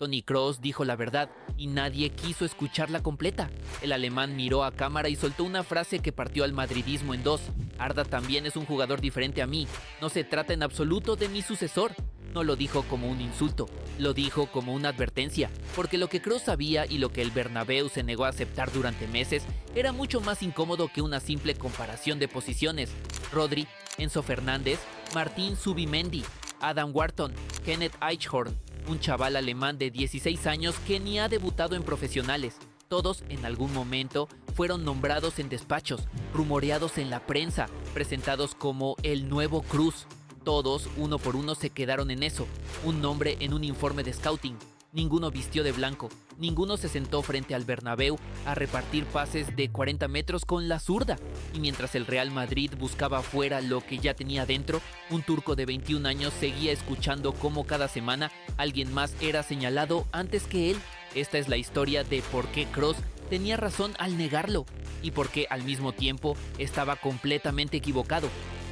Toni Kroos dijo la verdad y nadie quiso escucharla completa. El alemán miró a cámara y soltó una frase que partió al madridismo en dos. Arda también es un jugador diferente a mí. No se trata en absoluto de mi sucesor. No lo dijo como un insulto, lo dijo como una advertencia, porque lo que Kroos sabía y lo que el Bernabéu se negó a aceptar durante meses era mucho más incómodo que una simple comparación de posiciones. Rodri, Enzo Fernández, Martín Zubimendi, Adam Wharton, Kenneth Eichhorn, un chaval alemán de 16 años que ni ha debutado en profesionales. Todos, en algún momento, fueron nombrados en despachos, rumoreados en la prensa, presentados como el nuevo Cruz. Todos, uno por uno, se quedaron en eso, un nombre en un informe de scouting. Ninguno vistió de blanco, ninguno se sentó frente al Bernabéu a repartir pases de 40 metros con la zurda. Y mientras el Real Madrid buscaba afuera lo que ya tenía dentro, un turco de 21 años seguía escuchando cómo cada semana alguien más era señalado antes que él. Esta es la historia de por qué Kroos tenía razón al negarlo y por qué al mismo tiempo estaba completamente equivocado.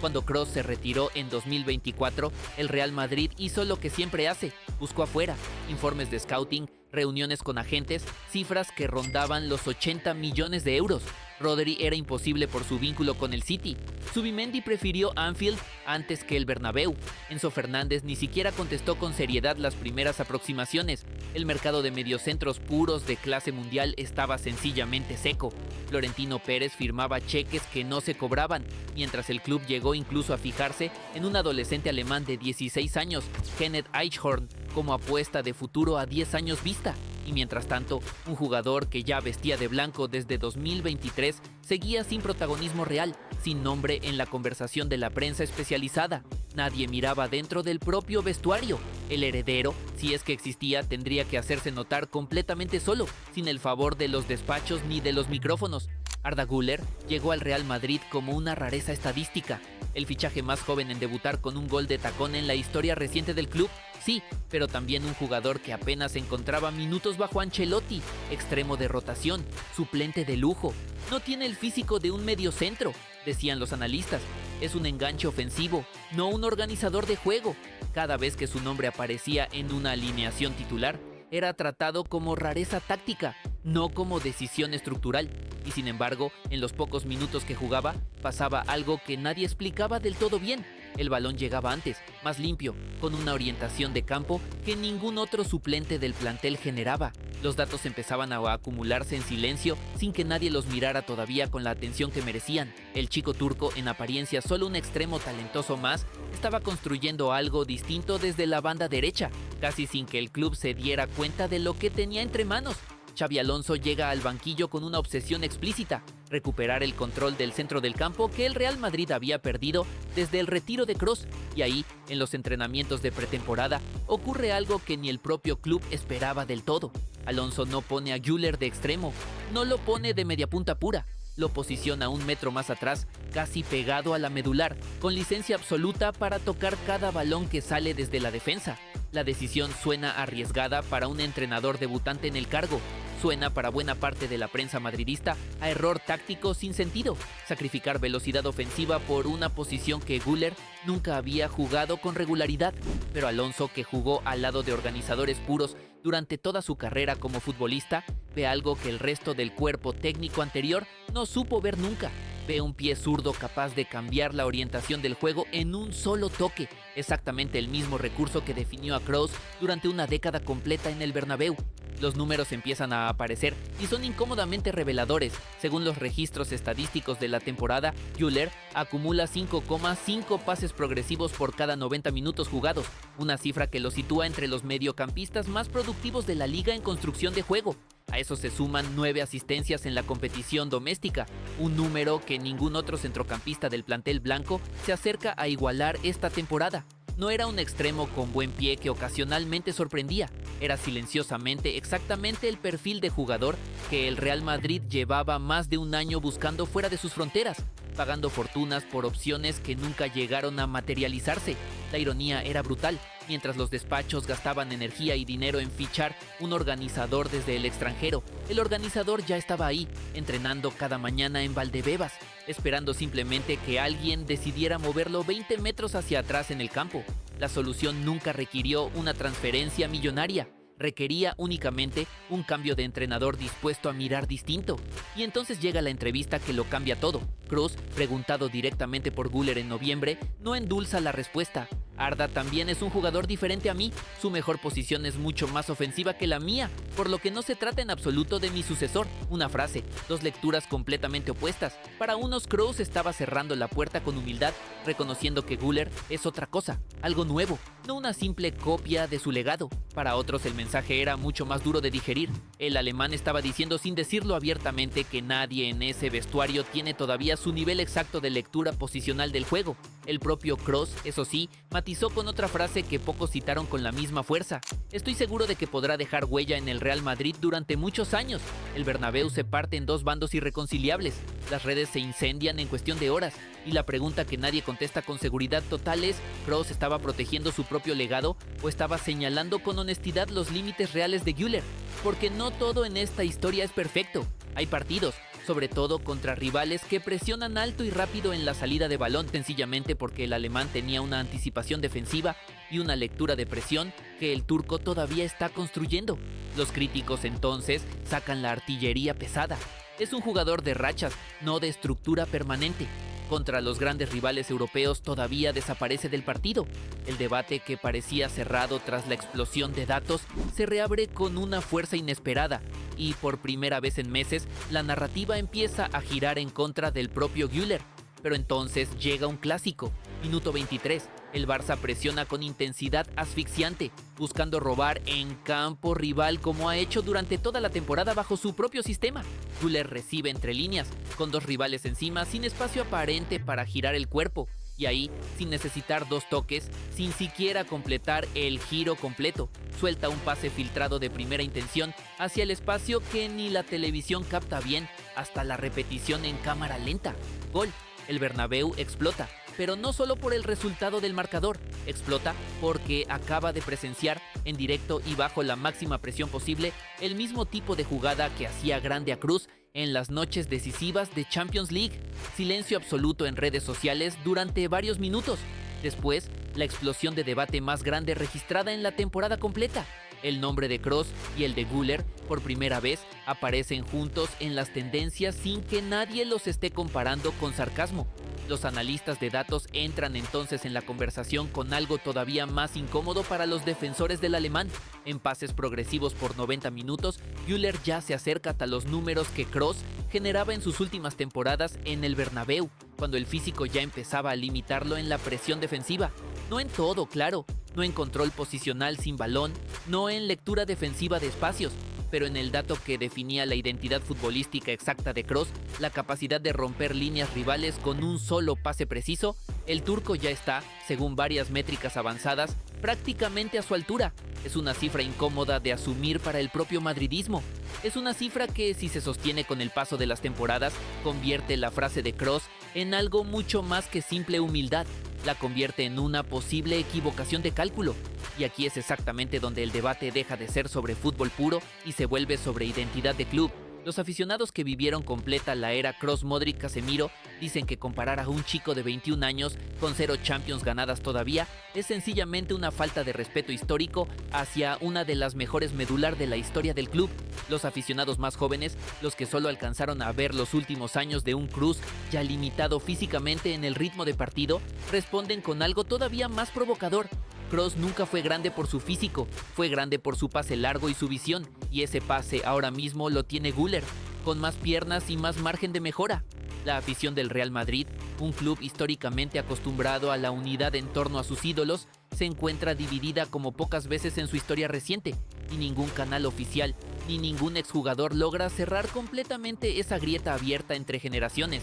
Cuando Kroos se retiró en 2024, el Real Madrid hizo lo que siempre hace, buscó afuera, informes de scouting, reuniones con agentes, cifras que rondaban los 80 millones de euros. Rodri era imposible por su vínculo con el City. Zubimendi prefirió Anfield antes que el Bernabéu. Enzo Fernández ni siquiera contestó con seriedad las primeras aproximaciones. El mercado de mediocentros puros de clase mundial estaba sencillamente seco. Florentino Pérez firmaba cheques que no se cobraban, mientras el club llegó incluso a fijarse en un adolescente alemán de 16 años, Kenneth Eichhorn, como apuesta de futuro a 10 años vista. Y mientras tanto, un jugador que ya vestía de blanco desde 2023 seguía sin protagonismo real, sin nombre en la conversación de la prensa especializada. Nadie miraba dentro del propio vestuario. El heredero, si es que existía, tendría que hacerse notar completamente solo, sin el favor de los despachos ni de los micrófonos. Arda Güler llegó al Real Madrid como una rareza estadística, el fichaje más joven en debutar con un gol de tacón en la historia reciente del club. Sí, pero también un jugador que apenas encontraba minutos bajo Ancelotti, extremo de rotación, suplente de lujo. No tiene el físico de un mediocentro, decían los analistas. Es un enganche ofensivo, no un organizador de juego. Cada vez que su nombre aparecía en una alineación titular, era tratado como rareza táctica, no como decisión estructural. Y sin embargo, en los pocos minutos que jugaba, pasaba algo que nadie explicaba del todo bien. El balón llegaba antes, más limpio, con una orientación de campo que ningún otro suplente del plantel generaba. Los datos empezaban a acumularse en silencio sin que nadie los mirara todavía con la atención que merecían. El chico turco, en apariencia solo un extremo talentoso más, estaba construyendo algo distinto desde la banda derecha, casi sin que el club se diera cuenta de lo que tenía entre manos. Xabi Alonso llega al banquillo con una obsesión explícita: recuperar el control del centro del campo que el Real Madrid había perdido desde el retiro de Kroos. Y ahí, en los entrenamientos de pretemporada, ocurre algo que ni el propio club esperaba del todo. Alonso no pone a Güler de extremo, no lo pone de mediapunta pura, lo posiciona un metro más atrás, casi pegado a la medular, con licencia absoluta para tocar cada balón que sale desde la defensa. La decisión suena arriesgada para un entrenador debutante en el cargo. Suena para buena parte de la prensa madridista a error táctico sin sentido. Sacrificar velocidad ofensiva por una posición que Güler nunca había jugado con regularidad. Pero Alonso, que jugó al lado de organizadores puros durante toda su carrera como futbolista, ve algo que el resto del cuerpo técnico anterior no supo ver nunca. Ve un pie zurdo capaz de cambiar la orientación del juego en un solo toque, exactamente el mismo recurso que definió a Kroos durante una década completa en el Bernabéu. Los números empiezan a aparecer y son incómodamente reveladores. Según los registros estadísticos de la temporada, Güler acumula 5,5 pases progresivos por cada 90 minutos jugados, una cifra que lo sitúa entre los mediocampistas más productivos de la liga en construcción de juego. A eso se suman 9 asistencias en la competición doméstica, un número que ningún otro centrocampista del plantel blanco se acerca a igualar esta temporada. No era un extremo con buen pie que ocasionalmente sorprendía, era silenciosamente exactamente el perfil de jugador que el Real Madrid llevaba más de un año buscando fuera de sus fronteras, pagando fortunas por opciones que nunca llegaron a materializarse. La ironía era brutal. Mientras los despachos gastaban energía y dinero en fichar un organizador desde el extranjero, el organizador ya estaba ahí, entrenando cada mañana en Valdebebas, esperando simplemente que alguien decidiera moverlo 20 metros hacia atrás en el campo. La solución nunca requirió una transferencia millonaria, Requería únicamente un cambio de entrenador dispuesto a mirar distinto. Y entonces llega la entrevista que lo cambia todo. Kroos, preguntado directamente por Güler en noviembre, no endulza la respuesta. Arda también es un jugador diferente a mí, su mejor posición es mucho más ofensiva que la mía, por lo que no se trata en absoluto de mi sucesor. Una frase, dos lecturas completamente opuestas. Para unos, Kroos estaba cerrando la puerta con humildad, reconociendo que Güler es otra cosa, algo nuevo, no una simple copia de su legado. Para otros el mensaje era mucho más duro de digerir. El alemán estaba diciendo sin decirlo abiertamente que nadie en ese vestuario tiene todavía su nivel exacto de lectura posicional del juego. El propio Kroos, eso sí, matizó con otra frase que pocos citaron con la misma fuerza. Estoy seguro de que podrá dejar huella en el Real Madrid durante muchos años. El Bernabéu se parte en dos bandos irreconciliables. Las redes se incendian en cuestión de horas. Y la pregunta que nadie contesta con seguridad total es, ¿Kroos estaba protegiendo su propio legado o estaba señalando con honestidad los límites reales de Güler? Porque no todo en esta historia es perfecto. Hay partidos, sobre todo contra rivales que presionan alto y rápido en la salida de balón, sencillamente porque el alemán tenía una anticipación defensiva y una lectura de presión que el turco todavía está construyendo. Los críticos entonces sacan la artillería pesada. Es un jugador de rachas, no de estructura permanente. Contra los grandes rivales europeos todavía desaparece del partido. El debate que parecía cerrado tras la explosión de datos se reabre con una fuerza inesperada y por primera vez en meses la narrativa empieza a girar en contra del propio Güler. Pero entonces llega un clásico. Minuto 23. El Barça presiona con intensidad asfixiante, buscando robar en campo rival como ha hecho durante toda la temporada bajo su propio sistema. Güler recibe entre líneas, con dos rivales encima, sin espacio aparente para girar el cuerpo. Y ahí, sin necesitar dos toques, sin siquiera completar el giro completo, suelta un pase filtrado de primera intención hacia el espacio que ni la televisión capta bien, hasta la repetición en cámara lenta. Gol. El Bernabéu explota. Pero no solo por el resultado del marcador, explota porque acaba de presenciar en directo y bajo la máxima presión posible el mismo tipo de jugada que hacía grande a Kroos en las noches decisivas de Champions League. Silencio absoluto en redes sociales durante varios minutos. Después, la explosión de debate más grande registrada en la temporada completa. El nombre de Kroos y el de Güler, por primera vez, aparecen juntos en las tendencias sin que nadie los esté comparando con sarcasmo. Los analistas de datos entran entonces en la conversación con algo todavía más incómodo para los defensores del alemán. En pases progresivos por 90 minutos, Güler ya se acerca hasta los números que Kroos generaba en sus últimas temporadas en el Bernabéu, cuando el físico ya empezaba a limitarlo en la presión defensiva. No en todo, claro, no en control posicional sin balón, no en lectura defensiva de espacios, pero en el dato que definía la identidad futbolística exacta de Kroos, la capacidad de romper líneas rivales con un solo pase preciso, el turco ya está, según varias métricas avanzadas, prácticamente a su altura. Es una cifra incómoda de asumir para el propio madridismo. Es una cifra que, si se sostiene con el paso de las temporadas, convierte la frase de Kroos en algo mucho más que simple humildad. La convierte en una posible equivocación de cálculo. Y aquí es exactamente donde el debate deja de ser sobre fútbol puro y se vuelve sobre identidad de club. Los aficionados que vivieron completa la era Kroos-Modric-Casemiro dicen que comparar a un chico de 21 años con 0 Champions ganadas todavía es sencillamente una falta de respeto histórico hacia una de las mejores medular de la historia del club. Los aficionados más jóvenes, los que solo alcanzaron a ver los últimos años de un Kroos ya limitado físicamente en el ritmo de partido, responden con algo todavía más provocador. Kroos nunca fue grande por su físico, fue grande por su pase largo y su visión, y ese pase ahora mismo lo tiene Güler, con más piernas y más margen de mejora. La afición del Real Madrid, un club históricamente acostumbrado a la unidad en torno a sus ídolos, se encuentra dividida como pocas veces en su historia reciente, y ningún canal oficial ni ningún exjugador logra cerrar completamente esa grieta abierta entre generaciones,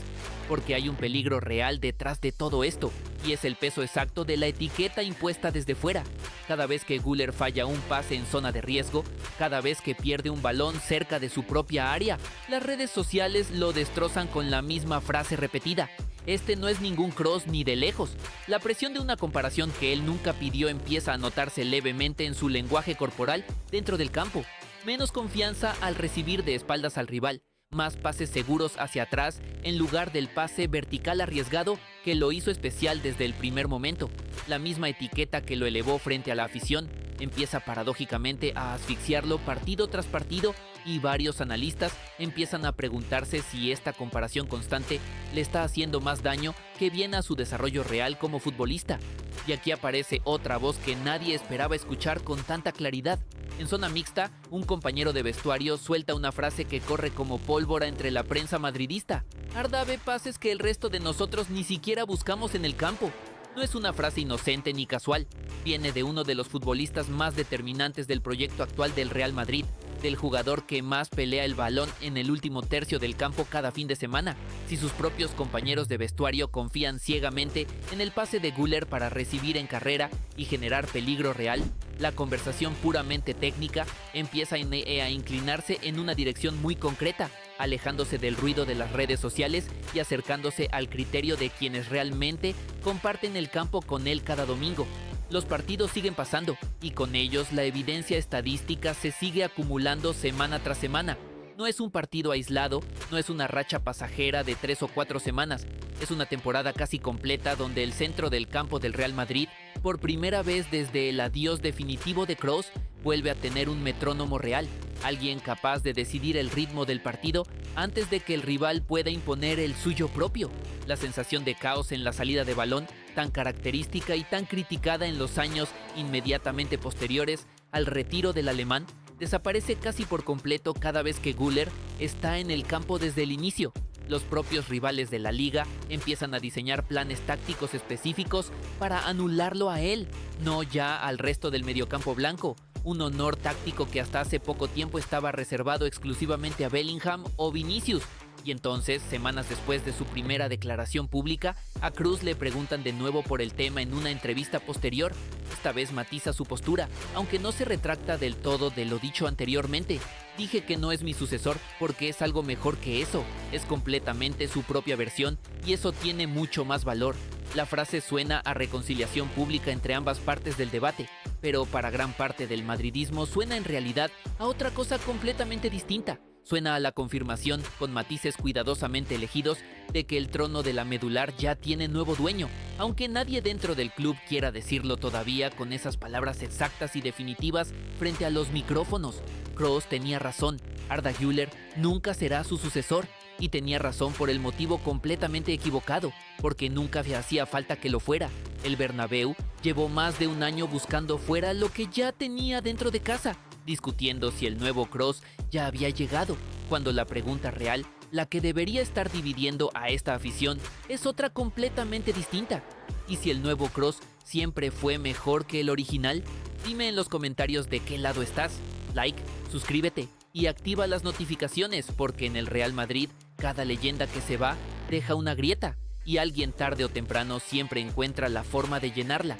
porque hay un peligro real detrás de todo esto, y es el peso exacto de la etiqueta impuesta desde fuera. Cada vez que Güler falla un pase en zona de riesgo, cada vez que pierde un balón cerca de su propia área, las redes sociales lo destrozan con la misma frase repetida: este no es ningún Kroos ni de lejos. La presión de una comparación que él nunca pidió empieza a notarse levemente en su lenguaje corporal dentro del campo. Menos confianza al recibir de espaldas al rival, más pases seguros hacia atrás en lugar del pase vertical arriesgado que lo hizo especial desde el primer momento. La misma etiqueta que lo elevó frente a la afición empieza paradójicamente a asfixiarlo partido tras partido y varios analistas empiezan a preguntarse si esta comparación constante le está haciendo más daño que bien a su desarrollo real como futbolista. Y aquí aparece otra voz que nadie esperaba escuchar con tanta claridad. En zona mixta, un compañero de vestuario suelta una frase que corre como pólvora entre la prensa madridista. Arda ve pases que el resto de nosotros ni siquiera buscamos en el campo. No es una frase inocente ni casual. Viene de uno de los futbolistas más determinantes del proyecto actual del Real Madrid, del jugador que más pelea el balón en el último tercio del campo cada fin de semana. Si sus propios compañeros de vestuario confían ciegamente en el pase de Güler para recibir en carrera y generar peligro real, la conversación puramente técnica empieza a inclinarse en una dirección muy concreta, alejándose del ruido de las redes sociales y acercándose al criterio de quienes realmente comparten el campo con él cada domingo. Los partidos siguen pasando y con ellos la evidencia estadística se sigue acumulando semana tras semana. No es un partido aislado, no es una racha pasajera de 3 o 4 semanas. Es una temporada casi completa donde el centro del campo del Real Madrid, por primera vez desde el adiós definitivo de Kroos, vuelve a tener un metrónomo real, alguien capaz de decidir el ritmo del partido antes de que el rival pueda imponer el suyo propio. La sensación de caos en la salida de balón, tan característica y tan criticada en los años inmediatamente posteriores al retiro del alemán, desaparece casi por completo cada vez que Güler está en el campo desde el inicio. Los propios rivales de la liga empiezan a diseñar planes tácticos específicos para anularlo a él, no ya al resto del mediocampo blanco. Un honor táctico que hasta hace poco tiempo estaba reservado exclusivamente a Bellingham o Vinicius. Y entonces, semanas después de su primera declaración pública, a Kroos le preguntan de nuevo por el tema en una entrevista posterior. Esta vez matiza su postura, aunque no se retracta del todo de lo dicho anteriormente. Dije que no es mi sucesor porque es algo mejor que eso. Es completamente su propia versión y eso tiene mucho más valor. La frase suena a reconciliación pública entre ambas partes del debate, pero para gran parte del madridismo suena en realidad a otra cosa completamente distinta. Suena a la confirmación, con matices cuidadosamente elegidos, de que el trono de la medular ya tiene nuevo dueño, aunque nadie dentro del club quiera decirlo todavía con esas palabras exactas y definitivas frente a los micrófonos. Kroos tenía razón, Arda Güler nunca será su sucesor, y tenía razón por el motivo completamente equivocado, porque nunca hacía falta que lo fuera. El Bernabéu llevó más de un año buscando fuera lo que ya tenía dentro de casa, discutiendo si el nuevo Kroos ya había llegado, cuando la pregunta real, la que debería estar dividiendo a esta afición, es otra completamente distinta. ¿Y si el nuevo Kroos siempre fue mejor que el original? Dime en los comentarios de qué lado estás. Like, suscríbete y activa las notificaciones, porque en el Real Madrid cada leyenda que se va deja una grieta y alguien tarde o temprano siempre encuentra la forma de llenarla.